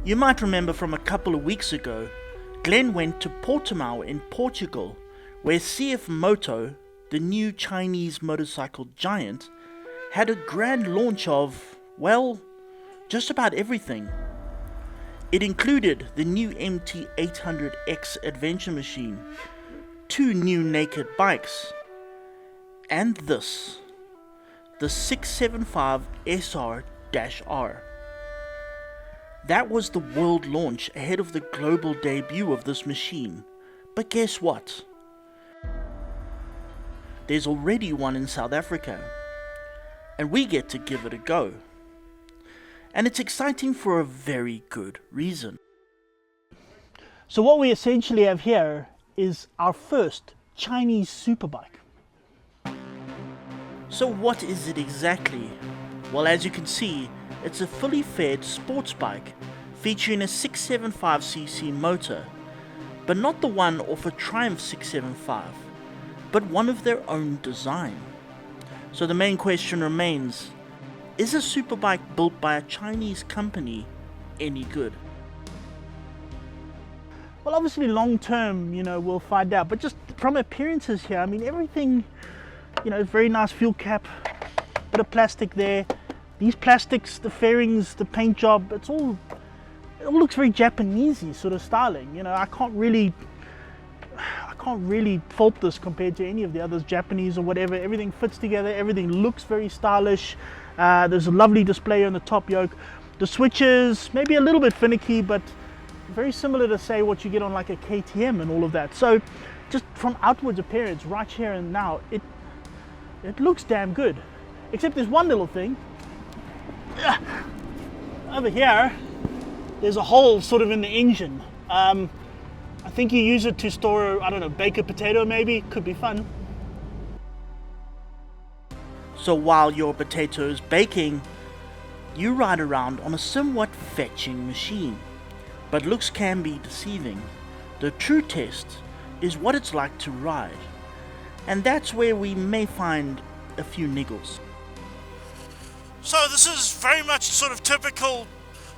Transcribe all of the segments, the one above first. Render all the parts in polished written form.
You might remember from a couple of weeks ago, Glenn went to Portimao in Portugal, where CFMoto, the new Chinese motorcycle giant, had a grand launch of, well, just about everything. It included the new MT800X adventure machine, 2 new naked bikes, and this, the 675SR-R. That was the world launch ahead of the global debut of this machine. But guess what? There's already one in South Africa, and we get to give it a go. And it's exciting for a very good reason. So what we essentially have here is our first Chinese superbike. So what is it exactly? Well, as you can see, it's a fully fed sports bike featuring a 675cc motor, but not the one off a Triumph 675, but one of their own design. So the main question remains, is a superbike built by a Chinese company any good? Well, obviously long term, we'll find out, but just from appearances here, I mean, everything, very nice fuel cap, bit of plastic there. These plastics, the fairings, the paint job, it all looks very Japanesey sort of styling. I can't really fault this compared to any of the others, Japanese or whatever. Everything fits together, everything looks very stylish. There's a lovely display on the top yoke. The switches, maybe a little bit finicky, but very similar to say what you get on like a KTM and all of that. So just from outwards appearance, right here and now, it looks damn good. Except there's one little thing. Over here, there's a hole sort of in the engine. I think you use it to store, I don't know, bake a potato maybe, could be fun. So while your potato is baking, you ride around on a somewhat fetching machine. But looks can be deceiving. The true test is what it's like to ride. And that's where we may find a few niggles. So this is very much sort of typical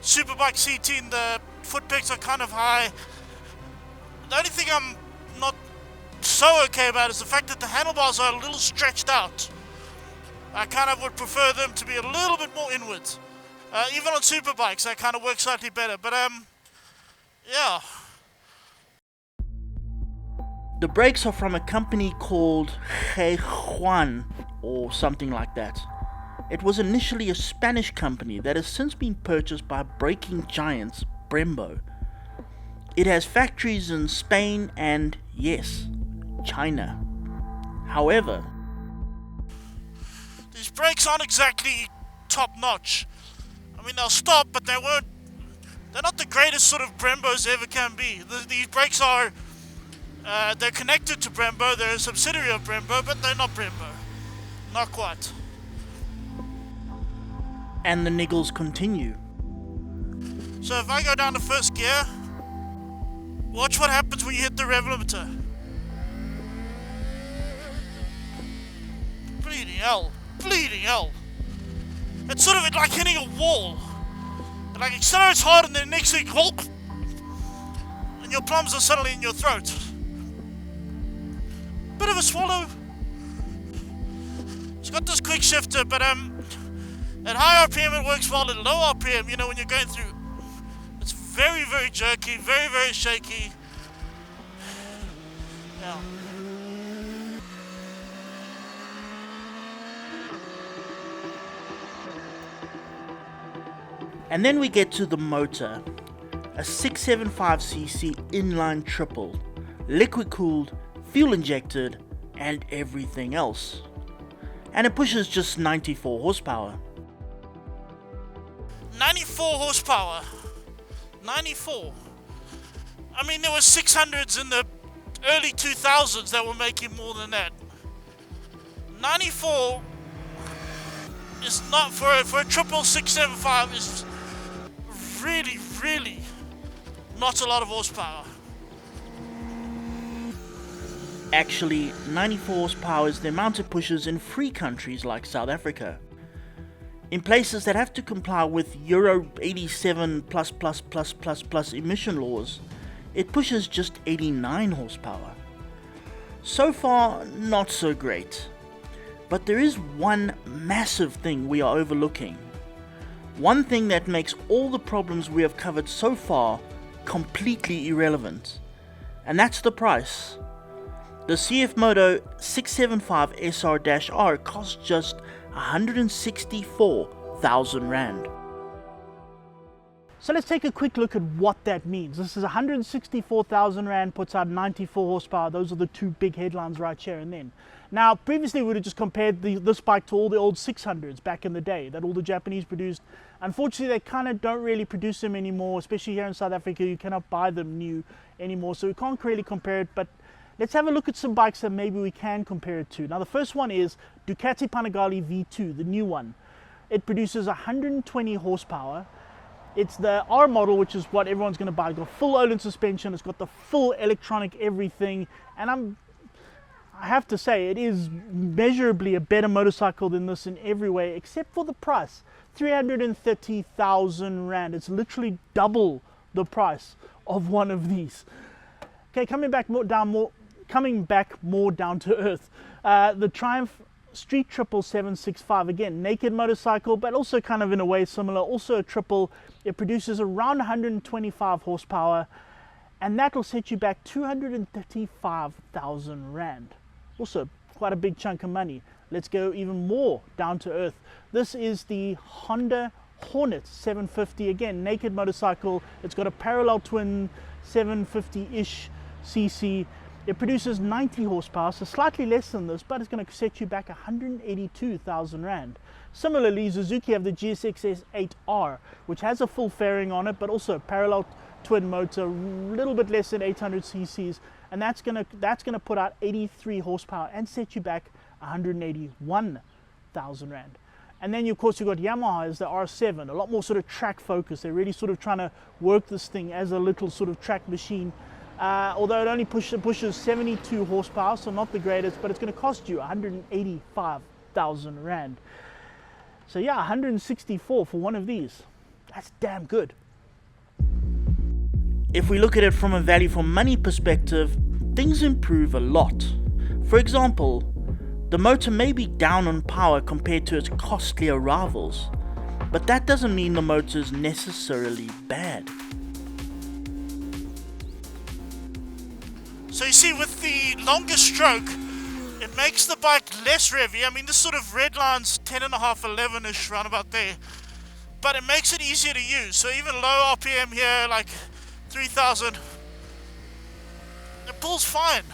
superbike seating. The foot pegs are kind of high. The only thing I'm not so okay about is the fact that the handlebars are a little stretched out. I kind of would prefer them to be a little bit more inwards. Even on superbikes, that kind of works slightly better. But yeah. The brakes are from a company called Juan or something like that. It was initially a Spanish company that has since been purchased by braking giants Brembo. It has factories in Spain and, yes, China. However, these brakes aren't exactly top-notch. I mean, they'll stop, but they're not the greatest sort of Brembos ever can be. These brakes are, they're connected to Brembo, they're a subsidiary of Brembo, but they're not Brembo. Not quite. And the niggles continue. So if I go down to first gear, watch what happens when you hit the rev limiter. Bleeding hell. It's sort of like hitting a wall. It like accelerates hard and then next thing, whoop, and your plums are suddenly in your throat. Bit of a swallow. It's got this quick shifter, but at high RPM it works well. At low RPM, when you're going through, it's very, very jerky, very, very shaky. Yeah. And then we get to the motor, a 675cc inline triple, liquid cooled, fuel injected, and everything else. And it pushes just 94 horsepower. 94 horsepower. 94. I mean, there were 600s in the early 2000s that were making more than that. 94 is not for a triple 675 is really, really not a lot of horsepower. Actually, 94 horsepower is the amount it pushes in free countries like South Africa. in places that have to comply with Euro 87 plus emission laws, it pushes just 89 horsepower. So far, not so great. But there is one massive thing we are overlooking. One thing that makes all the problems we have covered so far completely irrelevant. And that's the price. The CFMoto 675SR-R costs just 164,000 Rand. So let's take a quick look at what that means. This is 164,000 Rand, puts out 94 horsepower. Those are the two big headlines right here and then. Now, previously we would have just compared this bike to all the old 600s back in the day that all the Japanese produced. Unfortunately, they kind of don't really produce them anymore, especially here in South Africa. You cannot buy them new anymore, so we can't really compare it. But let's have a look at some bikes that maybe we can compare it to. Now, the first one is Ducati Panigale V2, the new one. It produces 120 horsepower. It's the R model, which is what everyone's going to buy. It's got full Öhlins suspension, it's got the full electronic everything, and I have to say it is measurably a better motorcycle than this in every way, except for the price. 330,000 Rand. It's literally double the price of one of these. Okay, coming back more down to earth. The Triumph Street Triple 765, again, naked motorcycle, but also kind of in a way similar, also a triple. It produces around 125 horsepower, and that will set you back 235,000 Rand. Also quite a big chunk of money. Let's go even more down to earth. This is the Honda Hornet 750, again, naked motorcycle. It's got a parallel twin 750-ish cc. It produces 90 horsepower, so slightly less than this, but it's going to set you back 182,000 Rand. Similarly, Suzuki have the GSX-S8R, which has a full fairing on it, but also a parallel twin motor, a little bit less than 800 cc's, and that's gonna put out 83 horsepower and set you back 181,000 Rand. And then of course you've got Yamaha as the R7, a lot more sort of track focus. They're really sort of trying to work this thing as a little sort of track machine. Although it only pushes 72 horsepower, so not the greatest, but it's going to cost you 185,000 Rand. So yeah, 164 for one of these. That's damn good. If we look at it from a value for money perspective, things improve a lot. For example, the motor may be down on power compared to its costlier rivals, but that doesn't mean the motor is necessarily bad. So you see, with the longer stroke, it makes the bike less revvy. I mean, this sort of red line's 10.5, 11-ish, round about there. But it makes it easier to use. So even low RPM here, like 3,000, it pulls fine.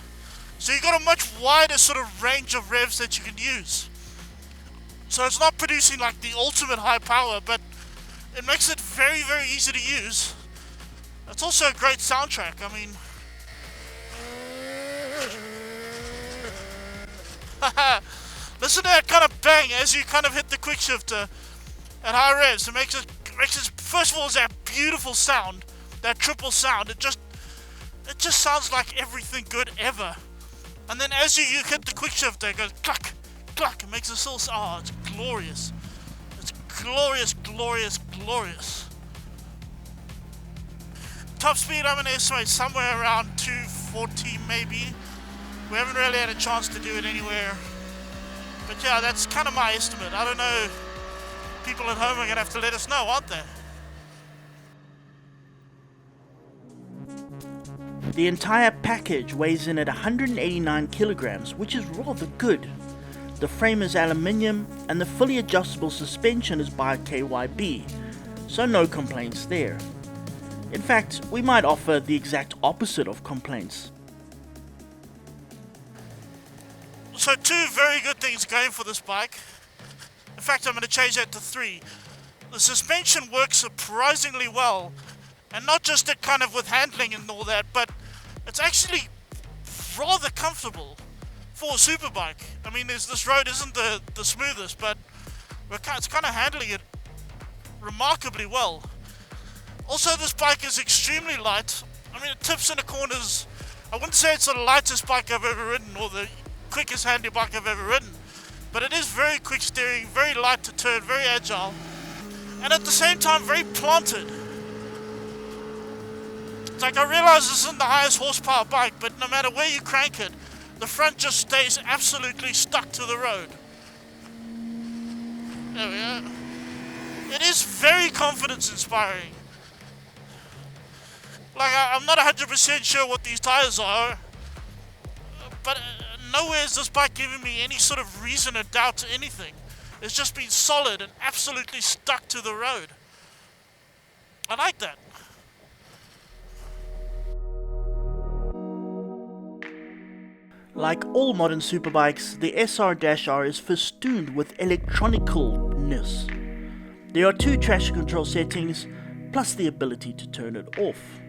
So you've got a much wider sort of range of revs that you can use. So it's not producing like the ultimate high power, but it makes it very, very easy to use. It's also a great soundtrack. I mean, listen to that kind of bang as you kind of hit the quick shifter at high revs. It makes it first of all, is that beautiful sound, that triple sound. It just sounds like everything good ever. And then as you hit the quick shifter, it goes cluck, cluck. It makes a still sound. Oh, it's glorious. It's glorious, glorious, glorious. Top speed, I'm going to estimate somewhere around 240 maybe. We haven't really had a chance to do it anywhere. But yeah, that's kind of my estimate. I don't know. People at home are going to have to let us know, aren't they? The entire package weighs in at 189 kilograms, which is rather good. The frame is aluminium and the fully adjustable suspension is by KYB, so no complaints there. In fact, we might offer the exact opposite of complaints. So 2 very good things going for this bike. In fact, I'm going to change that to 3. The suspension works surprisingly well, and not just it kind of with handling and all that, but it's actually rather comfortable for a superbike. I mean, this road isn't the smoothest, but it's kind of handling it remarkably well. Also, this bike is extremely light. I mean, it tips in the corners. I wouldn't say it's the lightest bike I've ever ridden or the quickest handy bike I've ever ridden, but it is very quick steering, very light to turn, very agile, and at the same time very planted. It's like, I realize this isn't the highest horsepower bike, but no matter where you crank it, the front just stays absolutely stuck to the road. There we go. It is very confidence inspiring. Like, I'm not 100% sure what these tires are, but nowhere is this bike giving me any sort of reason or doubt to anything. It's just been solid and absolutely stuck to the road. I like that. Like all modern superbikes, the SR-R is festooned with electronicalness. There are 2 traction control settings, plus the ability to turn it off.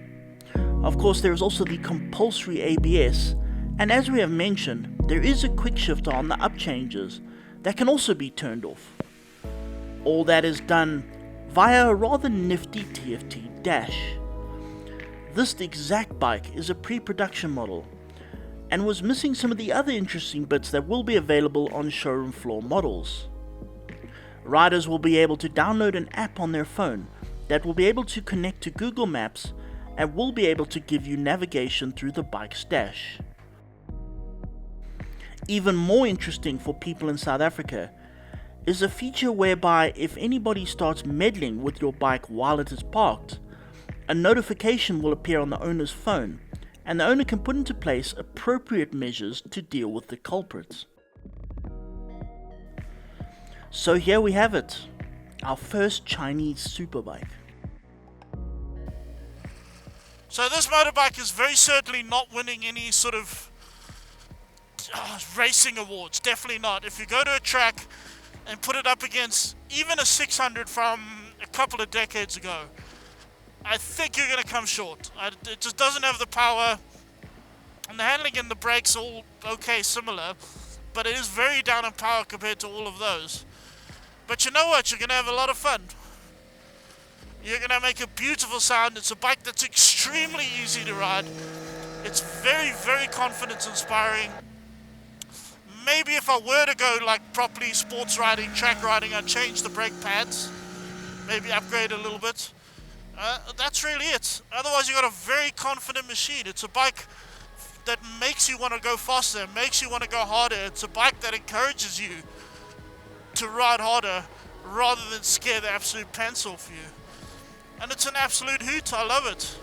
Of course, there is also the compulsory ABS, and as we have mentioned, there is a quick shifter on the up changes that can also be turned off. All that is done via a rather nifty TFT dash. This exact bike is a pre-production model, and was missing some of the other interesting bits that will be available on showroom floor models. Riders will be able to download an app on their phone that will be able to connect to Google Maps and will be able to give you navigation through the bike's dash. Even more interesting for people in South Africa is a feature whereby if anybody starts meddling with your bike while it is parked, a notification will appear on the owner's phone, and the owner can put into place appropriate measures to deal with the culprits. So here we have it, our first Chinese superbike. So this motorbike is very certainly not winning any sort of racing awards, definitely not. If you go to a track and put it up against even a 600 from a couple of decades ago, I think you're going to come short. It just doesn't have the power, and the handling and the brakes all okay, similar, but it is very down in power compared to all of those. But you know what? You're going to have a lot of fun. You're going to make a beautiful sound. It's a bike that's extremely easy to ride. It's very, very confidence inspiring. Maybe if I were to go like properly sports riding, track riding, I'd change the brake pads. Maybe upgrade a little bit. That's really it. Otherwise, you've got a very confident machine. It's a bike that makes you want to go faster, makes you want to go harder. It's a bike that encourages you to ride harder rather than scare the absolute pants off you. And it's an absolute hoot. I love it.